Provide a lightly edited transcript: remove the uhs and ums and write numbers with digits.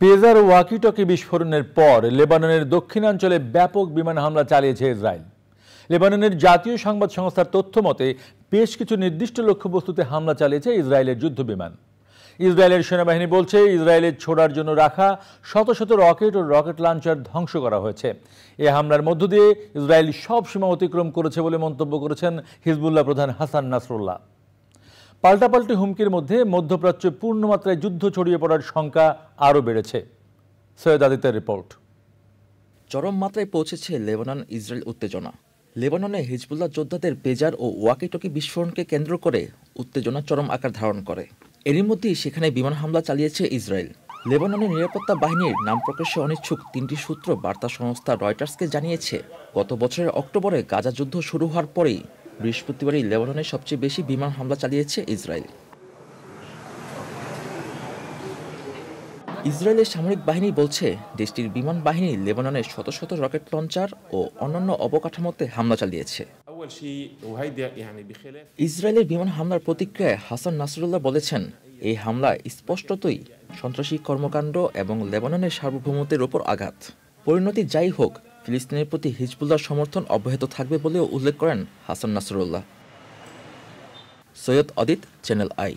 পেজার ও walkie talkie বিস্ফোরণের পর লেবাননের দক্ষিণাঞ্চলে ব্যাপক বিমান হামলা চালিয়েছে ইসরায়েল। লেবাননের জাতীয় সংবাদ সংস্থার তথ্য মতে বেশ কিছু নির্দিষ্ট লক্ষ্যবস্তুতে হামলা চালিয়েছে ইসরায়েলের যুদ্ধবিমান। ইসরায়েলের সেনাবাহিনী বলছে ইসরায়েলের ছোড়ার জন্য রাখা শত শত রকেট ও রকেট লঞ্চার ধ্বংস করা হয়েছে। এ হামলার মধ্য দিয়ে ইসরায়েল সব সীমা অতিক্রম করেছে বলে মন্তব্য করেছেন হিজবুল্লাহ প্রধান হাসান নাসরুল্লাহ। পাল্টাপাল্টি হুমকির মধ্যে মধ্যপ্রাচ্যে পূর্ণমাত্রায় যুদ্ধ ছড়িয়ে পড়ার শঙ্কা আরও বেড়েছে। সৈয়দ আদিত্যের রিপোর্ট। চরম মাত্রায় পৌঁছেছে লেবানন ইসরায়েল উত্তেজনা। লেবাননে হিজবুল্লাহ যোদ্ধাদের পেজার ও ওয়াকিটকি বিস্ফোরণকে কেন্দ্র করে উত্তেজনা চরম আকার ধারণ করে। এরই মধ্যেই সেখানে বিমান হামলা চালিয়েছে ইসরায়েল। লেবাননের নিরাপত্তা বাহিনীর নাম প্রকাশে অনিচ্ছুক তিনটি সূত্র বার্তা সংস্থা রয়টার্সকে জানিয়েছে, গত বছরের অক্টোবরে গাজা যুদ্ধ শুরু হওয়ার পরেই বৃহস্পতিবারই লেবাননের সবচেয়ে বেশি বিমান হামলা চালিয়েছে ইসরায়েল। ইসরায়েলের সামরিক বাহিনী বলছে দেশটির বিমান বাহিনী লেবাননের শত শত রকেট লঞ্চার ও অন্যান্য অবকাঠামোতে হামলা চালিয়েছে। ইসরায়েলের বিমান হামলার প্রতিক্রিয়ায় হাসান নাসরুল্লাহ বলেছেন, এই হামলা স্পষ্টতই সন্ত্রাসী কর্মকাণ্ড এবং লেবাননের সার্বভৌমত্বের ওপর আঘাত। পরিণতি যাই হোক, ফিলিস্তিনের প্রতি হিজবুল্লাহর সমর্থন অব্যাহত থাকবে বলেও উল্লেখ করেন হাসান নাসরুল্লাহ। Syed Adit, channel I.